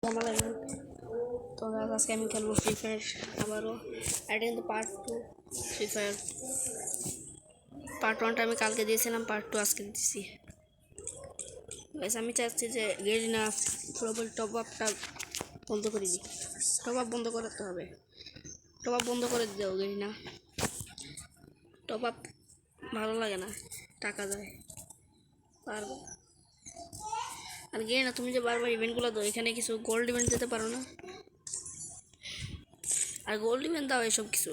আমার তো আজকে আমি খেলবো ফ্রি ফায়ার আবারও। এটা কিন্তু পার্ট 2 ফ্রি ফায়ার। পার্ট 1টা আমি কালকে দিয়েছিলাম, পার্ট 2 আজকে দিচ্ছি। আমি চাচ্ছি যে গেরিনা প্রবল টপ আপটা বন্ধ করে দিই। টপ আপ বন্ধ করতে হবে, টপ আপ বন্ধ করে দিও গেরিনা। টপ আপ ভালো লাগে না, টাকা যায় পারবো। আর গেরিনা তুমি যে বারবার ইভেন্টগুলো দাও, এখানে কিছু গোল্ড ইভেন্ট দিতে পারো না? আর গোল্ড ইভেন্ট দাও, এসব কিছু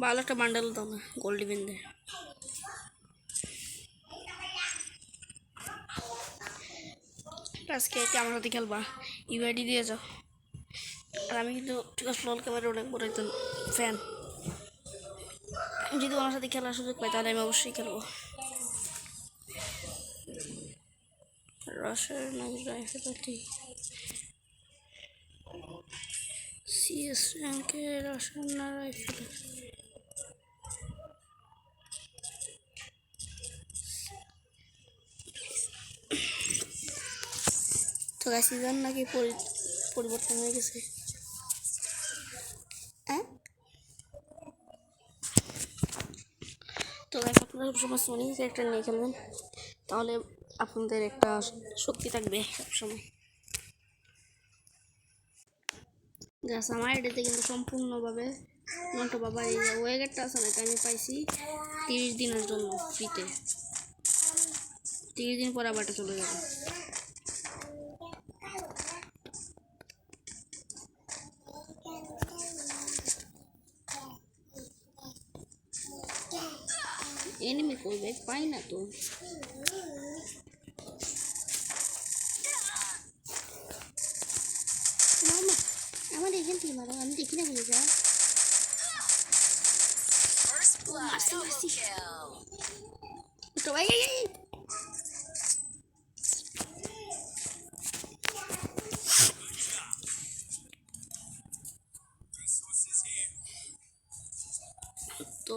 ভালো একটা বান্ডেল দাও না গোল্ড ইভেন্ট দেয়। আজকে আমার সাথে খেলবা, ইউআইডি দিয়ে যাও। আর আমি কিন্তু ঠিক আছে ফ্লোর ক্যামেরা অনেক বড় একজন ফ্যান। যদি ওনার সাথে খেলার সুযোগ পাই তাহলে আমি অবশ্যই খেলবো। রাশের নাম রাইফেলটি সিএস র্যাঙ্কে রাশের না রাইফেল। তো সিজন নাকি পরিবর্তন হয়ে গেছে। হ্যাঁ, তো আপনারা সবসময় সোনি ক্যারেক্টার নিয়ে খেলবেন, তাহলে আপনাদের একটা শক্তি থাকবে সবসময়। আমার এটাতে কিন্তু সম্পূর্ণভাবে নট বাবা। এই যে ওয়েগারটা আছে না, এটা আমি পাইছি 30 দিনের জন্য ফ্রিতে। 30 দিন পর আবার এটা চলে যাবে। এনিমি কই ভাই, পাই না তো। আমার এখান থেকে মারো, আমি দেখি না বলে যা। তো ভাই তো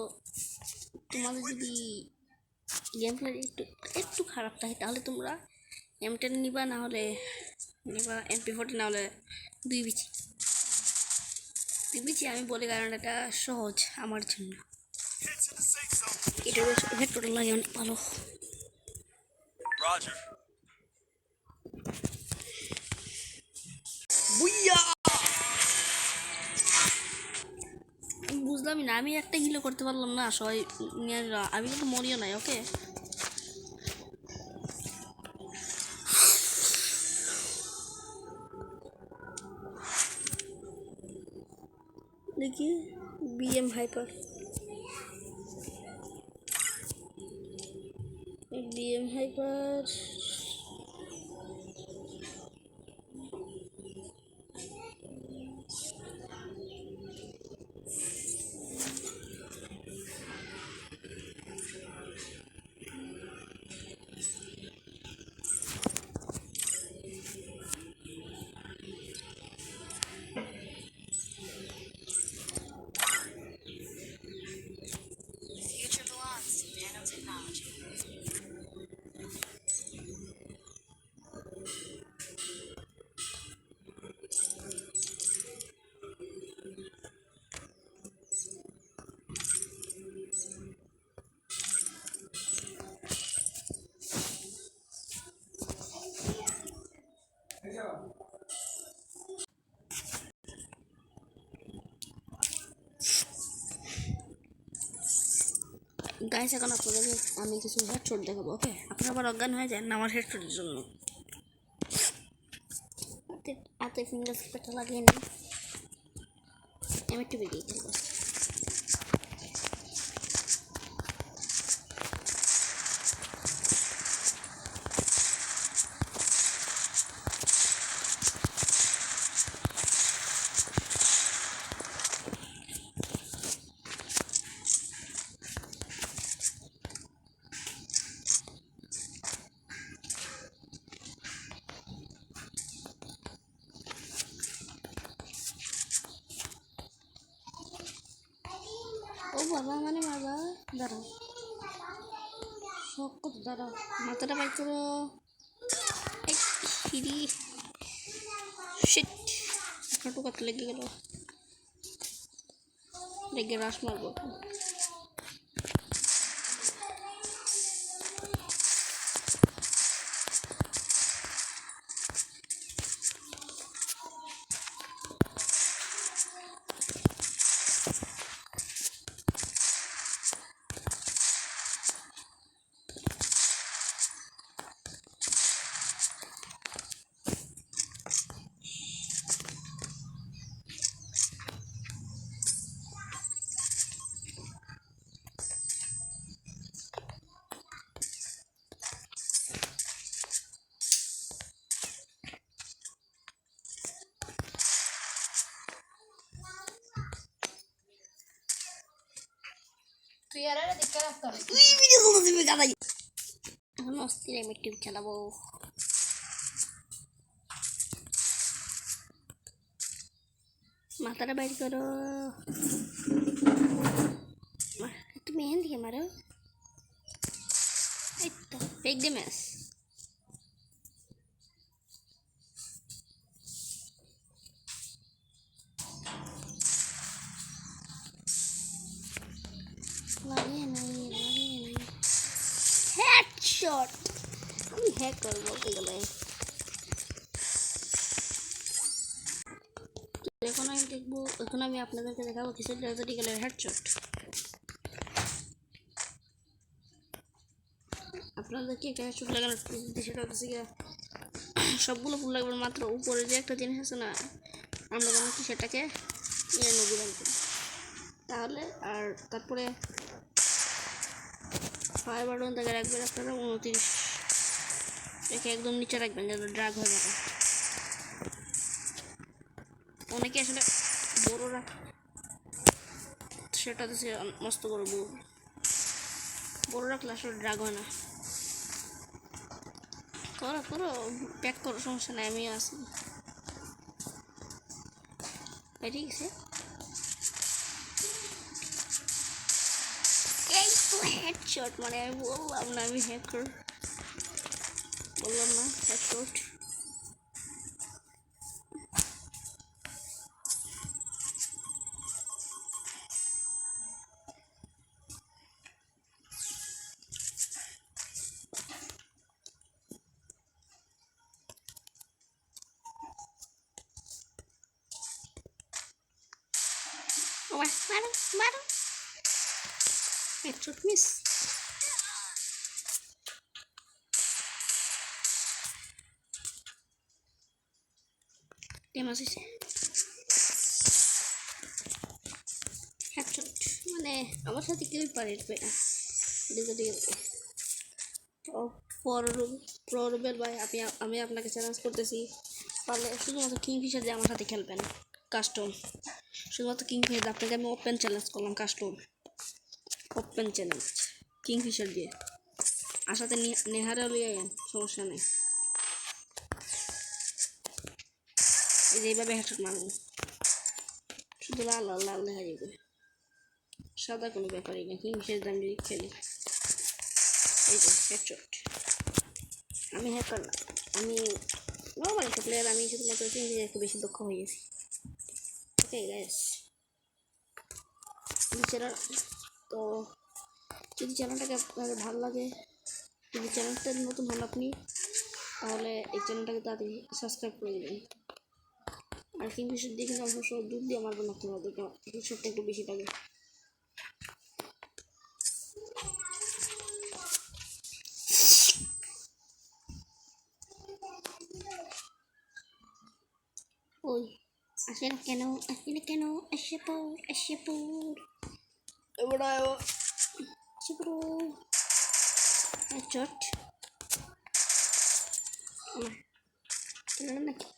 তোমাদের যদি গেম প্লে একটু খারাপ থাকে তাহলে তোমরা M10 নিবা, না হলে নিবা MP40, না হলে 2 বিচি। 2 বিচি আমি বলি কারণ এটা সহজ আমার জন্য। এটার ভেক্টরটা লাগে অনেক ভালো। বুঝলামই না, আমি একটা হিলো করতে পারলাম না, সবাই আমি কিন্তু মরিও নাই। ওকে দেখি BM hyper, BM hyper. Guys এখন আপনাদের আমি কিছু হেডশট দেখাবো। ওকে, আপনারা আবার অজ্ঞান হয়ে যান আমার হেডশটের জন্য। হাতে ফিঙ্গার স্প্রেটা লাগিয়ে নিই, আমি একটু বেরিয়ে খেলবো। ও বাবা, মানে বাবা দাঁড়াও, শখ কত, দাঁড়াও মাথাটা পাই করো। শিট, একটা টোকাতে লেগে গেল, লেগে রাস মারবো। তুই আর দেখতে রাখতাম তুই ভিডিও করতে দিবি গাদাই। এখন অস্থির আমি টিউব চালাবো। মাথাটা বাইর করো, একটু মেহেন্দি মারো। এই তো ফেক দে ম্যাচ। লাগে নাই, হেডশট। আমি হ্যাক করবো বলতে গেলে। এখন আমি দেখবো, এখন আমি আপনাদেরকে দেখাবো কিছু ড্রাজেটিক্যালের হেডশট। আপনাদেরকে একটা হেডশট লাগানোর সেটা হচ্ছে গিয়ে সবগুলো ফুল লাগবে, মাত্র উপরে যে একটা জিনিস আছে না, আমরা যেন কি সেটাকে নদী রাখবো তাহলে। আর তারপরে ফায়ার বাটন থেকে রাখবেন আপনারা 29, রেখে একদম নিচে রাখবেন যেন ড্রাগ হয়ে যাবে। অনেকে আসলে বড় রাখ, সেটাতে সে মস্ত বড় বড় রাখলে আসলে ড্রাগ হয় না। করো করো, প্যাক করো, সমস্যা নাই, আমিও আছি। ঠিক আছে, এই তো হেডশট। মানে আমি বললাম না আমি হ্যাকার, বললাম না হেডশট। মারো মারো, হেডশট মিস। টেমাস হয়েছে হেডশট। মানে আমার সাথে কেউই পারে না। প্ররবেল ভাই, আমি আপনাকে চ্যালেঞ্জ করতেছি, পারলে শুধুমাত্র কিংফিশার দিয়ে আমার সাথে খেলবেন কাস্টম। শুধুমাত্র কিংফিশার, আপনাকে আমি ওপেন চ্যালেঞ্জ করলাম, কাস্টম ওপেন চ্যালেঞ্জ কিংফিশার দিয়ে। আর সাথে নেহারেও লিয়ে সমস্যা নেই। এই যে এইভাবে হেডশট মারবো, শুধু লাল লাল লাল দেখা যাবে, সাদা কোনো ব্যাপারই না। কিংফিশার দিয়ে আমি যদি খেলি, এই যে হেডশট। আমি হ্যাকার না, আমি নর্মাল একটা প্লেয়ার। আমি শুধুমাত্র কিংফিশার একটু বেশি দক্ষ হয়ে গেছি। ওকে গাইস, চ্যানেল তো যদি চ্যানেলটাকে আপনাদের ভালো লাগে, যদি চ্যানেলটা নতুন হন আপনি, তাহলে এই চ্যানেলটাকে তাড়াতাড়ি সাবস্ক্রাইব করে দেবেন। আর কিংফিশার দিয়ে কিন্তু অবশ্য দুধ দিয়ে মারবেন না, তোমাদেরকে হেডশটটা একটু বেশি লাগে। ওই আসে না কেন, আসে না কেন, আসে পর, আসে পর, এবার আসে পর। হেডশট আমার খেলেন নাকি?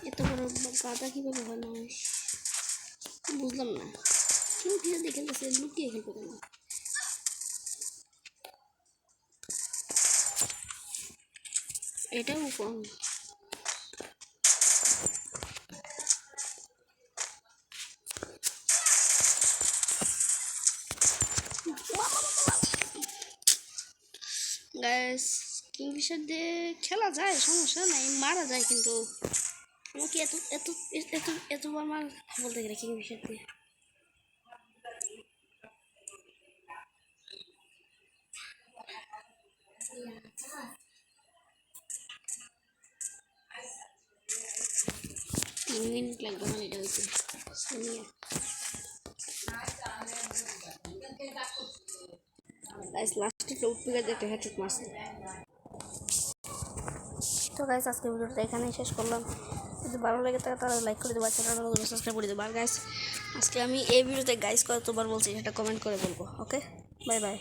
এত বড় গাদা কীভাবে হয় মানুষ, বুঝলাম না। কেউ ফিরে দেখে গেছে, লুকিয়ে খেলবে কেন? এটাও কম। গাইস কিংফিশার দিয়ে খেলা যায়, সমস্যা নাই, মারা যায়, কিন্তু আমাকে এত এত এত এতবার মার বলতে গেলে কিংফিশার দিয়ে। তিন মিনিট লাগবে মানে এটা হইতে। গাইস লাস্টে ফ্লোট পিকার দেখতে হেডশট মারছে। তো গাইস আজকে ভিডিওটা এখানেই শেষ করলাম। যদি ভালো লাগে তাহলে লাইক করে দেবো, চ্যানেলটা সাবস্ক্রাইব করে দেবো। আর গাইস আজকে আমি এই ভিডিওতে গাইস কতবার বলছি সেটা কমেন্ট করে বলবো। ওকে, বাই বাই।